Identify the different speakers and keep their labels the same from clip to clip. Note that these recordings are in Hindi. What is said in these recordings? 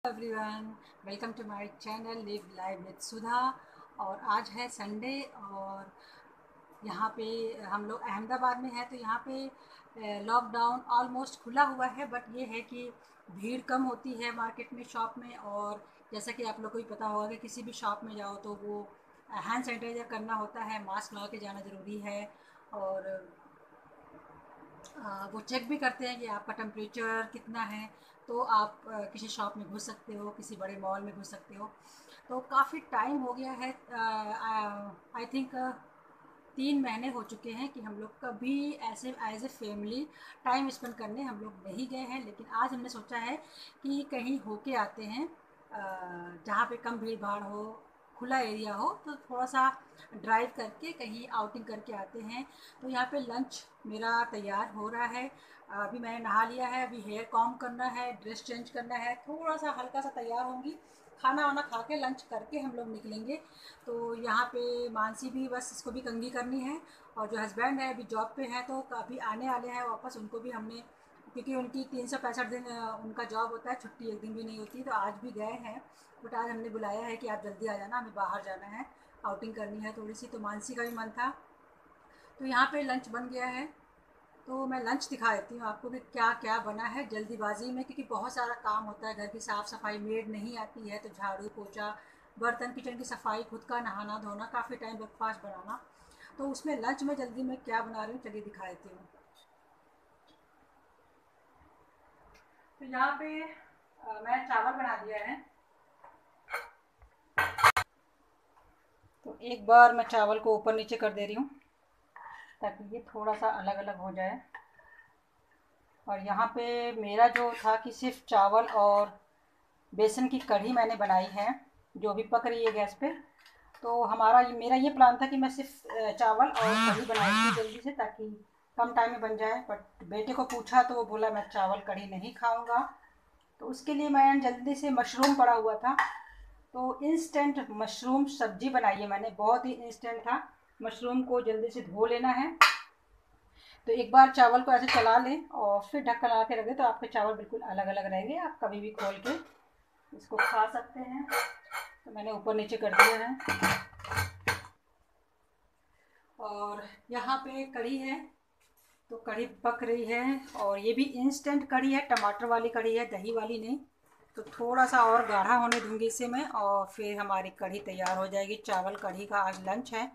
Speaker 1: Everyone, welcome to my channel live live with Sudha. और आज है संडे और यहाँ पे हम लोग अहमदाबाद में हैं। तो यहाँ पे लॉकडाउन ऑलमोस्ट खुला हुआ है, बट ये है कि भीड़ कम होती है मार्केट में, शॉप में। और जैसा कि आप लोग को भी पता होगा कि किसी भी शॉप में जाओ तो वो हैंड सैनिटाइज़र करना होता है, मास्क लगा के जाना ज़रूरी है। और वो चेक भी करते हैं कि आपका टेम्परेचर कितना है। तो आप किसी शॉप में घुस सकते हो, किसी बड़े मॉल में घुस सकते हो। तो काफ़ी टाइम हो गया है, आई थिंक 3 महीने हो चुके हैं कि हम लोग कभी ऐसे as a family time spend करने हम लोग नहीं गए हैं। लेकिन आज हमने सोचा है कि कहीं होके आते हैं, जहाँ पे कम भीड़ भाड़ हो, खुला एरिया हो, तो थोड़ा सा ड्राइव करके कहीं आउटिंग करके आते हैं। तो यहाँ पे लंच मेरा तैयार हो रहा है। अभी मैंने नहा लिया है, अभी हेयर कॉम करना है, ड्रेस चेंज करना है, थोड़ा सा हल्का सा तैयार होंगी, खाना वाना खा के लंच करके हम लोग निकलेंगे। तो यहाँ पे मानसी भी, बस इसको भी कंघी करनी है। और जो हस्बैंड है अभी जॉब पे है, तो अभी आने वाले हैं वापस। उनको भी हमने, क्योंकि उनकी 365 दिन उनका जॉब होता है, छुट्टी एक दिन भी नहीं होती, तो आज भी गए हैं। बट आज हमने बुलाया है कि आप जल्दी आ जाना, हमें बाहर जाना है, आउटिंग करनी है थोड़ी सी। तो मानसी का भी मन था। तो यहाँ पे लंच बन गया है, तो मैं लंच दिखा देती हूँ आपको कि क्या क्या बना है जल्दीबाजी में, क्योंकि बहुत सारा काम होता है। घर की साफ़ सफाई मेड नहीं आती है, तो झाड़ू पोछा, बर्तन, किचन की सफाई, खुद का नहाना धोना, काफ़ी टाइम, ब्रेकफास्ट बनाना। तो उसमें लंच में जल्दी में क्या बना रही हूँ, चलिए दिखा देती हूँ। तो यहाँ पे मैंने चावल बना दिया है। तो एक बार मैं चावल को ऊपर नीचे कर दे रही हूँ ताकि ये थोड़ा सा अलग अलग हो जाए। और यहाँ पे मेरा जो था कि सिर्फ चावल और बेसन की कढ़ी मैंने बनाई है, जो भी पक रही है गैस पे। तो मेरा ये प्लान था कि मैं सिर्फ चावल और कढ़ी बनाई थी जल्दी से, ताकि कम टाइम में बन जाए। बट बेटे को पूछा तो वो बोला मैं चावल कढ़ी नहीं खाऊंगा। तो उसके लिए मैं जल्दी से, मशरूम पड़ा हुआ था तो इंस्टेंट मशरूम सब्जी बनाई है मैंने, बहुत ही इंस्टेंट था। मशरूम को जल्दी से धो लेना है। तो एक बार चावल को ऐसे चला लें और फिर ढक्कन लगा के रख दें, तो आपके चावल बिल्कुल अलग अलग रहेंगे। आप कभी भी खोल के इसको खा सकते हैं। तो मैंने ऊपर नीचे कर दिया है। और यहाँ पे कढ़ी है, तो कढ़ी पक रही है। और ये भी इंस्टेंट कढ़ी है, टमाटर वाली कढ़ी है, दही वाली नहीं। तो थोड़ा सा और गाढ़ा होने दूंगी इसे मैं, और फिर हमारी कढ़ी तैयार हो जाएगी। चावल कढ़ी का आज लंच है।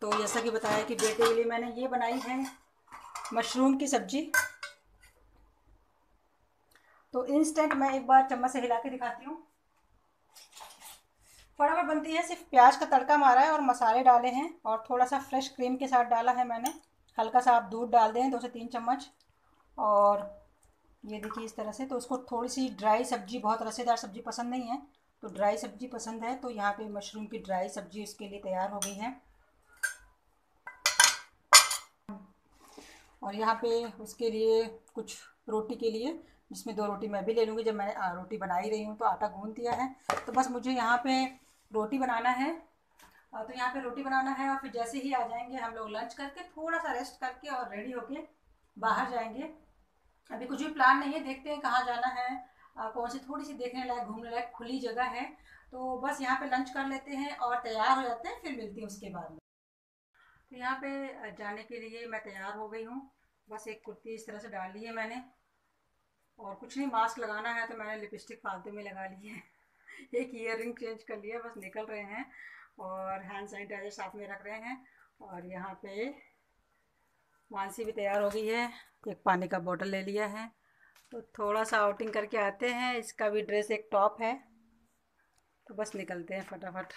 Speaker 1: तो जैसा कि बताया कि बेटे के लिए मैंने ये बनाई है मशरूम की सब्जी। तो इंस्टेंट मैं एक बार चम्मच से हिला के दिखाती हूँ। फटाफट बनती है, सिर्फ प्याज का तड़का मारा है और मसाले डाले हैं, और थोड़ा सा फ्रेश क्रीम के साथ डाला है मैंने। हल्का सा आप दूध डाल दें, 2 से 3 चम्मच। और ये देखिए इस तरह से। तो उसको थोड़ी सी ड्राई सब्जी, बहुत रसेदार सब्जी पसंद नहीं है, तो ड्राई सब्जी पसंद है। तो यहाँ पे मशरूम की ड्राई सब्जी उसके लिए तैयार हो गई है। और यहाँ पे उसके लिए कुछ रोटी के लिए, जिसमें 2 रोटी मैं भी ले लूँगी, जब मैं रोटी बना ही रही हूँ। तो आटा गूँध दिया है, तो बस मुझे यहाँ पे रोटी बनाना है। तो यहाँ पे रोटी बनाना है, और फिर जैसे ही आ जाएंगे हम लोग लंच करके, थोड़ा सा रेस्ट करके और रेडी होके बाहर जाएंगे। अभी कुछ भी प्लान नहीं है, देखते हैं कहाँ जाना है। कौन सी थोड़ी सी देखने लायक, घूमने लायक खुली जगह है। तो बस यहाँ पे लंच कर लेते हैं और तैयार हो जाते हैं, फिर मिलती हूँ उसके बाद में। तो यहाँ पे जाने के लिए मैं तैयार हो गई हूँ। बस एक कुर्ती इस तरह से डाल ली है मैंने, और कुछ नहीं, मास्क लगाना है तो मैंने लिपस्टिक फालतू में लगा ली है। एक ईयर रिंग चेंज कर लिया, बस निकल रहे हैं। और हैंड सैनिटाइजर साथ में रख रहे हैं। और यहाँ पे मानसी भी तैयार हो गई है, एक पानी का बोतल ले लिया है। तो थोड़ा सा आउटिंग करके आते हैं। इसका भी ड्रेस एक टॉप है, तो बस निकलते हैं फटाफट।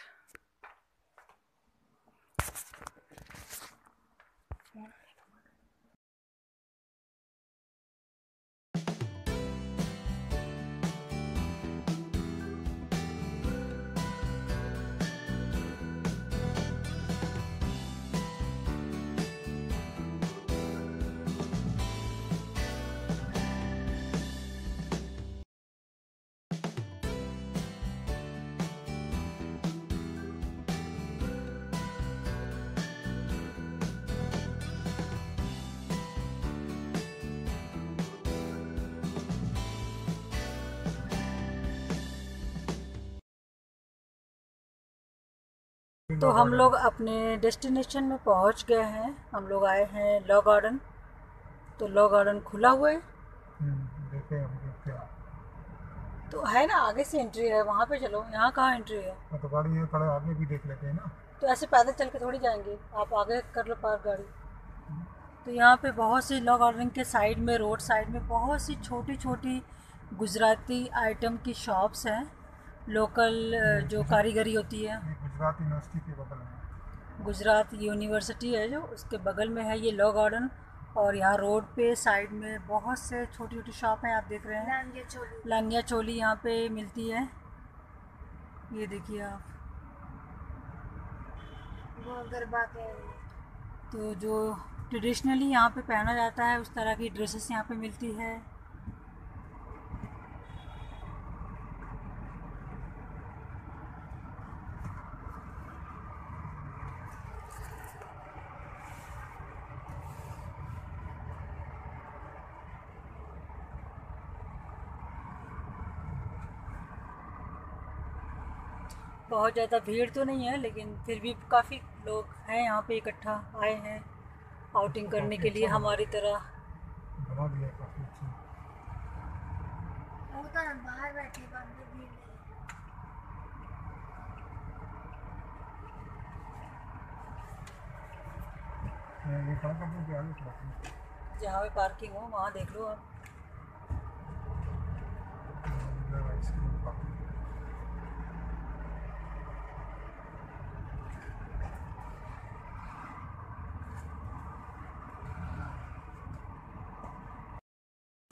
Speaker 1: तो हम लोग अपने डेस्टिनेशन में पहुंच गए हैं। हम लोग आए हैं लॉ गार्डन। तो लॉ गार्डन खुला हुआ है।
Speaker 2: देखते हैं।
Speaker 1: तो है ना, आगे से एंट्री है, वहाँ पे चलो। यहाँ कहाँ एंट्री है?
Speaker 2: तो गाड़ी ये थोड़ा आगे भी देख लेते हैं ना।
Speaker 1: तो ऐसे पैदल चल के थोड़ी जाएंगे, आप आगे कर लो पार्क गाड़ी। तो यहाँ पे बहुत सी लॉ गार्डन के साइड में, रोड साइड में बहुत सी छोटी छोटी गुजराती आइटम की शॉप्स हैं। लोकल जो कारीगरी होती है।
Speaker 2: ये गुजरात यूनिवर्सिटी के बगल में।
Speaker 1: गुजरात यूनिवर्सिटी है जो, उसके बगल में है ये लॉ गार्डन। और यहाँ रोड पे साइड में बहुत से छोटी छोटी शॉप हैं, आप देख रहे हैं। लांगिया चोली यहाँ पे मिलती है, ये देखिए आप। वो गरबा के तो जो ट्रेडिशनली यहाँ पे पहना जाता है उस तरह की ड्रेसेस यहाँ पे मिलती है। बहुत ज़्यादा भीड़ तो नहीं है, लेकिन फिर भी काफ़ी लोग हैं यहाँ पे इकट्ठा आए हैं आउटिंग करने के लिए, हमारी तरह।
Speaker 2: बना दिया काफी अच्छा।
Speaker 1: बाहर बैठे भीड़
Speaker 2: ये कहाँ का बोल आगे थोड़ा
Speaker 1: जहाँ पे पार्किंग हो वहाँ देख लो आप।
Speaker 2: Ice cream park.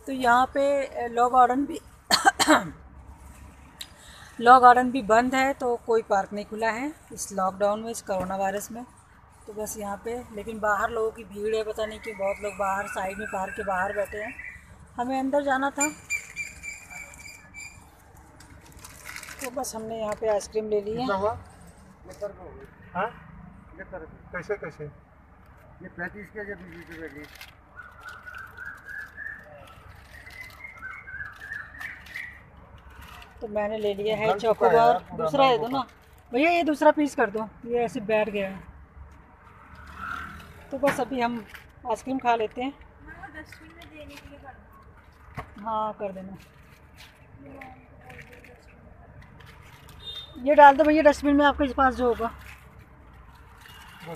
Speaker 1: तो यहाँ पे लॉ गार्डन भी बंद है, तो कोई पार्क नहीं खुला है इस लॉकडाउन में, इस कोरोना वायरस में। तो बस यहाँ पे, लेकिन बाहर लोगों की भीड़ है, पता नहीं क्यों बहुत लोग बाहर साइड में पार्क के बाहर बैठे हैं। हमें अंदर जाना था, तो बस हमने यहाँ पे आइसक्रीम ले ली है।
Speaker 2: हाँ? कैसे कैसे?
Speaker 3: ये 35 के जो 20 रुपये की।
Speaker 1: तो मैंने ले लिया है चॉकोबार। दूसरा दे दो ना भैया, ये दूसरा पीस कर दो, ये ऐसे बैठ गया है। तो बस अभी हम आइसक्रीम खा लेते हैं। डस्टबिन में देने के लिए कर दो। हाँ कर देना, ये डाल दो भैया डस्टबिन में, आपके पास जो होगा।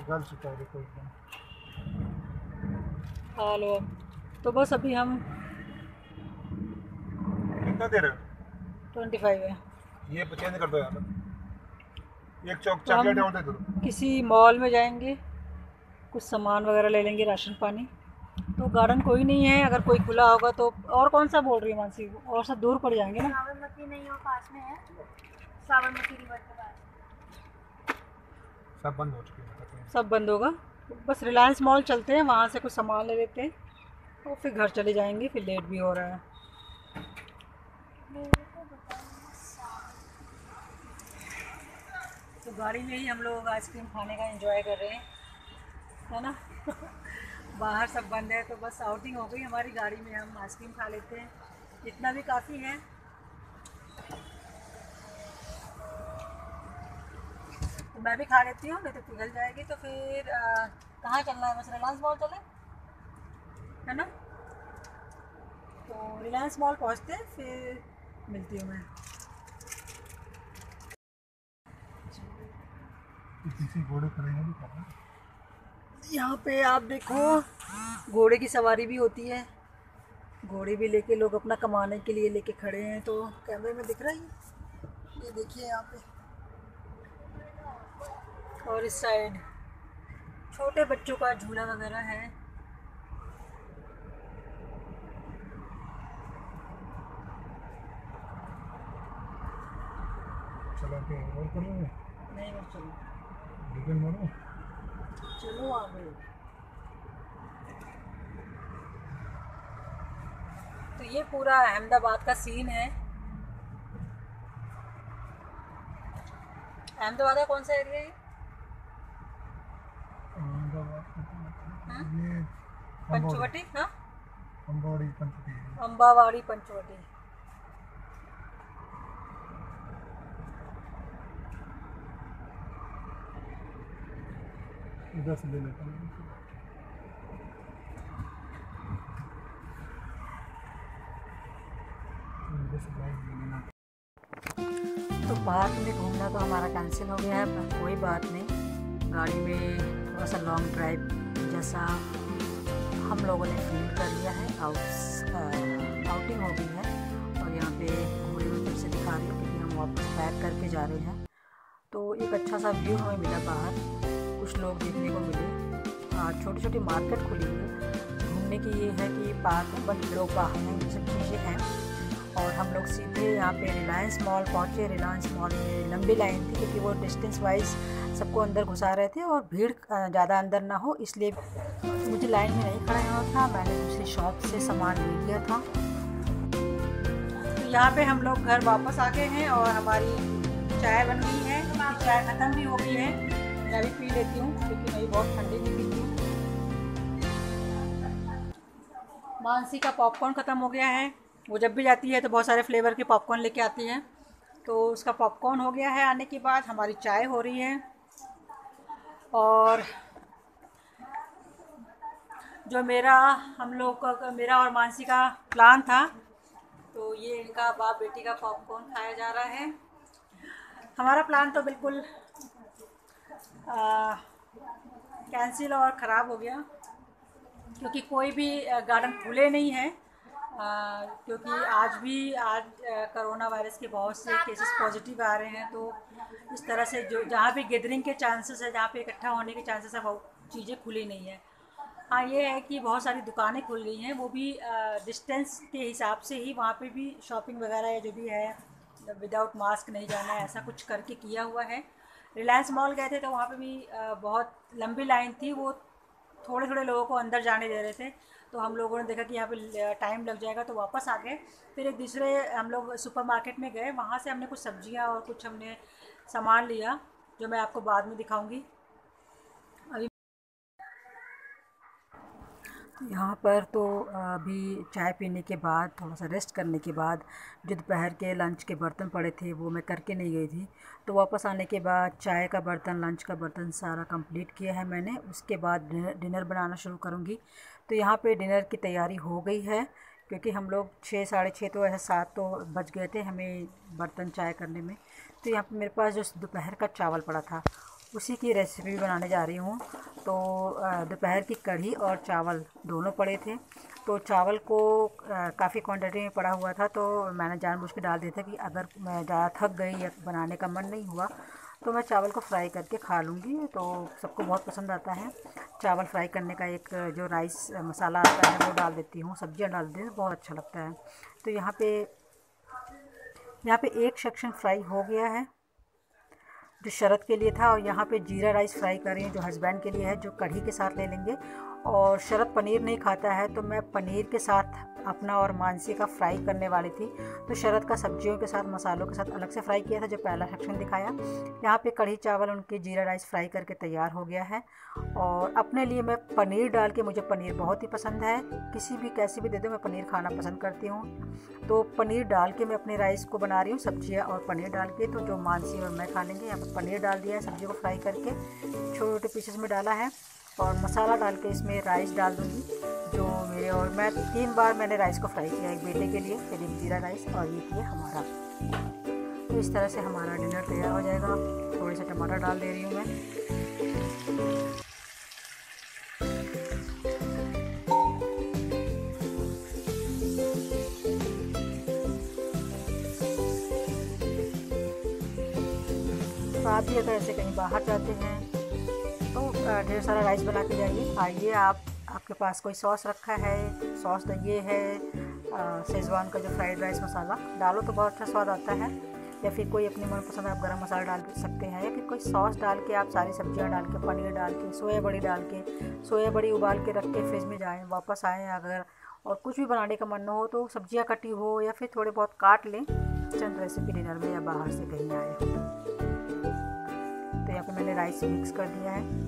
Speaker 2: गल चुका है कोई।
Speaker 1: खा लो अब। तो बस अभी हम
Speaker 2: कितना दे रहे हो?
Speaker 1: 25 है।
Speaker 2: ये चेंज कर दो यार, एक
Speaker 1: तो
Speaker 2: चॉकलेट
Speaker 1: हम
Speaker 2: और दे दो।
Speaker 1: किसी मॉल में जाएंगे, कुछ सामान वगैरह ले लेंगे, राशन पानी। तो गार्डन कोई नहीं है, अगर कोई खुला होगा तो। और कौन सा बोल रही है मानसी? और सब दूर पड़ जाएंगे ना।
Speaker 4: साबरमती नहीं हो, पास में है, साबरमती रिवर के पास।
Speaker 2: सब बंद हो चुके हैं।
Speaker 1: सब बंद होगा। बस रिलायंस मॉल चलते हैं, वहाँ से कुछ सामान ले लेते हैं और फिर घर चले जाएंगे, फिर लेट भी हो रहा है। तो गाड़ी में ही हम लोग आइसक्रीम खाने का एंजॉय कर रहे हैं, है ना। बाहर सब बंद है, तो बस आउटिंग हो गई हमारी, गाड़ी में हम आइसक्रीम खा लेते हैं, इतना भी काफ़ी है। तो मैं भी खा लेती हूँ, नहीं तो पिघल जाएगी। तो फिर कहाँ चलना है? बस रिलायंस मॉल चले, है ना। तो रिलायंस मॉल पहुँचते हैं, फिर मिलती हूँ मैं।
Speaker 2: किसी घोड़े खड़े हैं भी।
Speaker 1: यहाँ पे आप देखो, घोड़े की सवारी भी होती है, घोड़े भी लेके लोग अपना कमाने के लिए लेके खड़े हैं। तो कैमरे में दिख रहा है, ये देखिए यहाँ पे। और इस साइड छोटे बच्चों का झूला वगैरह है।
Speaker 2: चलाते हैं और करूँगा
Speaker 1: नहीं बस चलो,
Speaker 2: डीजल मारो।
Speaker 1: चलो आ गए। तो ये पूरा अहमदाबाद का सीन है। अहमदाबाद का कौन सा एरिया है?
Speaker 2: ये
Speaker 1: पंचवटी। हाँ,
Speaker 2: अम्बावाड़ी पंचवटी।
Speaker 1: अम्बावाड़ी पंचवटी।
Speaker 2: इधर से ले लेता हूँ। इधर से बैग ले लेना।
Speaker 1: तो पार्क में घूमना तो हमारा कैंसिल हो गया है, पर कोई बात नहीं। गाड़ी में थोड़ा सा लॉन्ग ड्राइव जैसा हम लोगों ने फील कर लिया है, आउटिंग हो गई है। और यहाँ पे घोड़े में फिर से दिखा रही हूँ क्योंकि हम वापस बैक करके जा रहे हैं। तो एक अच्छा सा व्यू हमें मिला बाहर, कुछ लोग देखने को मिले। छोटी छोटी मार्केट खुली हुई है। घूमने की ये है कि पार्क में बस लोग बाहर हैं, ये सब चीज़ें हैं। और हम लोग सीधे यहाँ पे रिलायंस मॉल पहुँचे। रिलायंस मॉल में लंबी लाइन थी क्योंकि वो डिस्टेंस वाइज सबको अंदर घुसा रहे थे और भीड़ ज़्यादा अंदर ना हो, इसलिए मुझे लाइन में नहीं खड़ा होना था। मैंने दूसरी शॉप से सामान ले लिया था। तो यहाँ पे हम लोग घर वापस आ गए हैं और हमारी चाय बन गई है। चाय ख़त्म भी हो गई है, मैं भी पी लेती हूँ क्योंकि मैं बहुत ठंडी नहीं पीती हूँ। मानसी का पॉपकॉर्न ख़त्म हो गया है। वो जब भी जाती है तो बहुत सारे फ्लेवर के पॉपकॉर्न लेके आती है, तो उसका पॉपकॉर्न हो गया है। आने के बाद हमारी चाय हो रही है। और जो मेरा और मानसी का प्लान था, तो ये इनका बाप बेटी का पॉपकॉर्न खाया जा रहा है। हमारा प्लान तो बिल्कुल कैंसिल और ख़राब हो गया क्योंकि कोई भी गार्डन खुले नहीं है। क्योंकि आज कोरोना वायरस के बहुत से केसेस पॉजिटिव आ रहे हैं। तो इस तरह से जो जहाँ पे गैदरिंग के चांसेस है, जहाँ पे इकट्ठा होने के चांसेस है, वो चीज़ें खुली नहीं है। हाँ, ये है कि बहुत सारी दुकानें खुल गई हैं, वो भी डिस्टेंस के हिसाब से ही। वहाँ पे भी शॉपिंग वगैरह या जो भी है विदाउट मास्क नहीं जाना है, ऐसा कुछ करके किया हुआ है। रिलायंस मॉल गए थे तो वहाँ पे भी बहुत लंबी लाइन थी, वो थोड़े थोड़े लोगों को अंदर जाने दे रहे थे। तो हम लोगों ने देखा कि यहाँ पे टाइम लग जाएगा तो वापस आ गए। फिर एक दूसरे हम लोग सुपरमार्केट में गए, वहाँ से हमने कुछ सब्जियाँ और कुछ हमने सामान लिया जो मैं आपको बाद में दिखाऊंगी। अभी यहाँ पर तो अभी चाय पीने के बाद, थोड़ा सा रेस्ट करने के बाद, जो दोपहर के लंच के बर्तन पड़े थे वो मैं करके नहीं गई थी। तो वापस आने के बाद चाय का बर्तन, लंच का बर्तन सारा कंप्लीट किया है मैंने। उसके बाद डिनर बनाना शुरू करूँगी। तो यहाँ पे डिनर की तैयारी हो गई है क्योंकि हम लोग 6 साढ़े 6 तो ऐसे 7 तो बज गए थे हमें बर्तन चाय करने में। तो यहाँ पे मेरे पास जो दोपहर का चावल पड़ा था उसी की रेसिपी बनाने जा रही हूँ। तो दोपहर की कढ़ी और चावल दोनों पड़े थे। तो चावल को काफ़ी क्वांटिटी में पड़ा हुआ था, तो मैंने जानबूझ के डाल दिया था कि अगर मैं ज़्यादा थक गई या बनाने का मन नहीं हुआ तो मैं चावल को फ्राई करके खा लूँगी। तो सबको बहुत पसंद आता है। चावल फ्राई करने का एक जो राइस मसाला आता है वो डाल देती हूँ, सब्जियाँ डाल देती हूँ, बहुत अच्छा लगता है। तो यहाँ पे एक सेक्शन फ्राई हो गया है जो शरद के लिए था, और यहाँ पे जीरा राइस फ्राई कर रही हूँ जो हस्बैंड के लिए है, जो कढ़ी के साथ ले लेंगे। और शरद पनीर नहीं खाता है तो मैं पनीर के साथ अपना और मानसी का फ्राई करने वाली थी। तो शरद का सब्जियों के साथ, मसालों के साथ अलग से फ्राई किया था जो पहला सेक्शन दिखाया। यहाँ पे कढ़ी चावल उनके जीरा राइस फ्राई करके तैयार हो गया है। और अपने लिए मैं पनीर डाल के, मुझे पनीर बहुत ही पसंद है, किसी भी कैसी भी दे दो मैं पनीर खाना पसंद करती हूँ। तो पनीर डाल के मैं अपने राइस को बना रही हूँ, सब्जियाँ और पनीर डाल के। तो जो मानसी और मैं खा लेंगे। यहाँ पर पनीर डाल दिया है, सब्जी को फ्राई करके छोटे छोटे पीसेस में डाला है और मसाला डाल के इसमें राइस डाल दूँगी जो मेरे। और मैं 3 बार मैंने राइस को फ्राई किया, एक बेटे के लिए, फिर एक जीरा राइस, और ये किया हमारा। तो इस तरह से हमारा डिनर तैयार हो जाएगा। थोड़े से टमाटर डाल दे रही हूँ मैं। तो आप भी अगर ऐसे कहीं बाहर जाते हैं तो ढेर सारा राइस बना के जाइए। आइए, आपके पास कोई सॉस रखा है, सॉस ये है शेज़वान का जो फ्राइड राइस मसाला डालो तो बहुत अच्छा स्वाद आता है। या फिर कोई अपनी मनपसंद आप गरम मसाला डाल सकते हैं, या फिर कोई सॉस डाल के आप सारी सब्जियां डाल के, पनीर डाल के, सोया बड़ी डाल के, सोया बड़ी उबाल के रख के फ्रिज में जाएँ, वापस आएँ अगर और कुछ भी बनाने का मन हो तो सब्जियां कटी हो या फिर थोड़े बहुत काट लें इंस्टेंट रेसिपी डिनर में या बाहर से कहीं आए। तो यहाँ पे मैंने राइस मिक्स कर दिया है।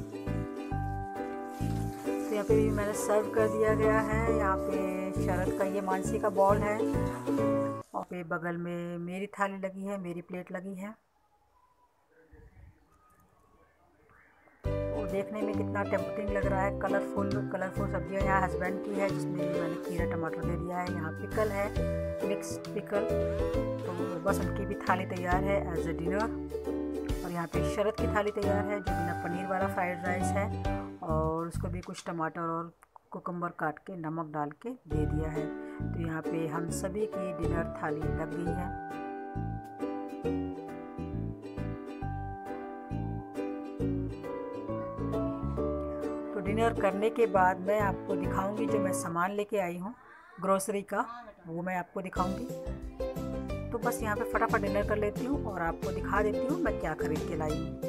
Speaker 1: तो यहाँ पे भी मैंने सर्व कर दिया गया है। यहाँ पे शरद का ये मानसी का बॉल है और पे बगल में मेरी थाली लगी है, मेरी प्लेट लगी है। तो देखने में कितना टेम्पटिंग लग रहा है, कलरफुल सब्जियां। यहाँ हस्बैंड की है जिसमें मैंने खीरा टमाटर दे दिया है। यहाँ पिकल है, मिक्स पिकल। तो बस उनकी भी थाली तैयार है एज ए डिनर। और यहाँ पे शरद की थाली तैयार है जो बिना पनीर वाला फ्राइड राइस है, और उसको भी कुछ टमाटर और कुकुम्बर काट के नमक डाल के दे दिया है। तो यहाँ पे हम सभी की डिनर थाली लग गई है। तो डिनर करने के बाद मैं आपको दिखाऊंगी जो मैं सामान लेके आई हूँ ग्रोसरी का, वो मैं आपको दिखाऊंगी। तो बस यहाँ पे फटाफट डिनर कर लेती हूँ और आपको दिखा देती हूँ मैं क्या खरीद के लाई हूँ।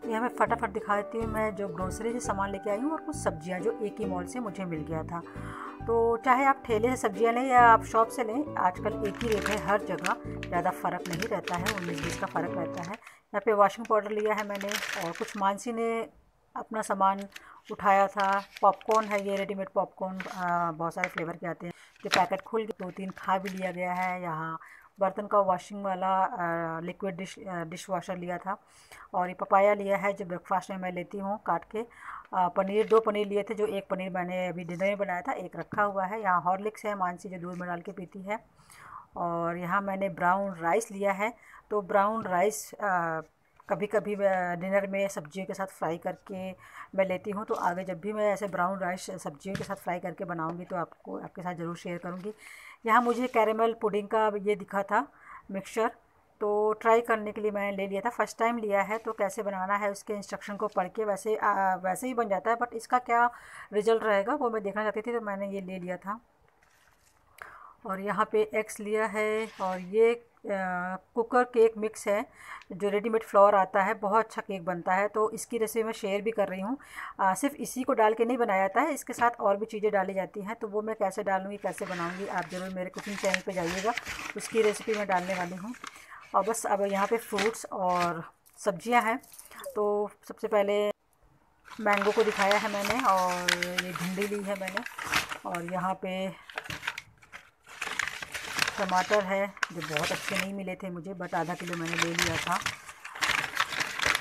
Speaker 1: यहाँ मैं फटाफट दिखा देती हूँ मैं जो ग्रोसरी से सामान लेके आई हूँ, और कुछ सब्जियाँ जो एक ही मॉल से मुझे मिल गया था। तो चाहे आप ठेले से सब्जियाँ लें या आप शॉप से लें, आजकल एक ही रेट है हर जगह, ज़्यादा फ़र्क नहीं रहता है, 19-20 का फ़र्क रहता है। यहाँ पे वॉशिंग पाउडर लिया है मैंने, और कुछ मानसी ने अपना सामान उठाया था। पॉपकॉर्न है, ये रेडीमेड पॉपकॉर्न बहुत सारे फ्लेवर के आते हैं, जो पैकेट खुल के 2-3 खा भी लिया गया है। यहाँ बर्तन का वॉशिंग वाला लिक्विड डिश वॉशर लिया था, और ये पपाया लिया है जो ब्रेकफास्ट में मैं लेती हूँ काट के। पनीर 2 पनीर लिए थे, जो एक पनीर मैंने अभी डिनर में बनाया था, एक रखा हुआ है। यहाँ हॉर्लिक्स है मानसी जो दूध में डाल के पीती है। और यहाँ मैंने ब्राउन राइस लिया है। तो ब्राउन राइस कभी कभी डिनर में सब्जियों के साथ फ्राई करके मैं लेती हूँ। तो आगे जब भी मैं ऐसे ब्राउन राइस सब्जियों के साथ फ्राई करके बनाऊँगी तो आपके साथ ज़रूर शेयर करूँगी। यहाँ मुझे कैरेमल पुडिंग का ये दिखा था मिक्सचर, तो ट्राई करने के लिए मैंने ले लिया था। फर्स्ट टाइम लिया है, तो कैसे बनाना है उसके इंस्ट्रक्शन को पढ़ के वैसे ही बन जाता है, बट इसका क्या रिज़ल्ट रहेगा वो मैं देखना चाहती थी, तो मैंने ये ले लिया था। और यहाँ पे एग्स लिया है, और ये कुकर केक मिक्स है जो रेडीमेड फ्लोर आता है, बहुत अच्छा केक बनता है। तो इसकी रेसिपी मैं शेयर भी कर रही हूँ। सिर्फ इसी को डाल के नहीं बनाया जाता है, इसके साथ और भी चीज़ें डाली जाती हैं। तो वो मैं कैसे डालूँगी, कैसे बनाऊँगी, आप ज़रूर मेरे कुकिंग चैनल पे जाइएगा, उसकी रेसिपी मैं डालने वाली हूँ। और बस अब यहाँ पे फ्रूट्स और सब्जियाँ हैं। तो सबसे पहले मैंगो को दिखाया है मैंने, और ये भिंडी ली है मैंने, और यहाँ पे टमाटर है जो बहुत अच्छे नहीं मिले थे मुझे, बट आधा किलो मैंने ले लिया था।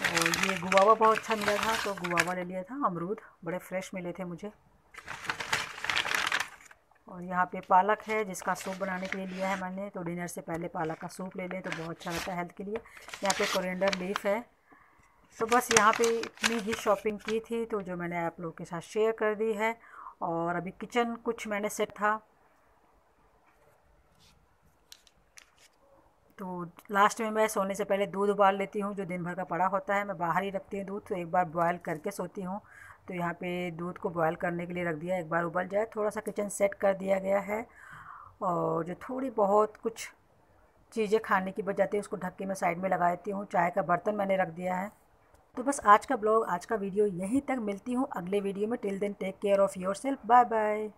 Speaker 1: और ये गुआवा बहुत अच्छा मिला था, तो गुआवा ले लिया था। अमरूद बड़े फ्रेश मिले थे मुझे। और यहाँ पे पालक है जिसका सूप बनाने के लिए लिया है मैंने, तो डिनर से पहले पालक का सूप ले लें तो बहुत अच्छा रहता है हेल्थ के लिए। यहाँ पे कोरिएंडर लीफ है। तो बस यहाँ पे इतनी ही शॉपिंग की थी, तो जो मैंने आप लोगों के साथ शेयर कर दी है। और अभी किचन कुछ मैंने सेट था, तो लास्ट में मैं सोने से पहले दूध उबाल लेती हूँ, जो दिन भर का पड़ा होता है। मैं बाहर ही रखती हूँ दूध, तो एक बार बॉयल करके सोती हूँ। तो यहाँ पे दूध को बॉयल करने के लिए रख दिया, एक बार उबल जाए। थोड़ा सा किचन सेट कर दिया गया है, और जो थोड़ी बहुत कुछ चीज़ें खाने की बच जाती है उसको ढक के मैं साइड में लगा देती हूँ। चाय का बर्तन मैंने रख दिया है। तो बस आज का ब्लॉग, आज का वीडियो यहीं तक। मिलती हूँ अगले वीडियो में। Till then take care of your self. Bye bye.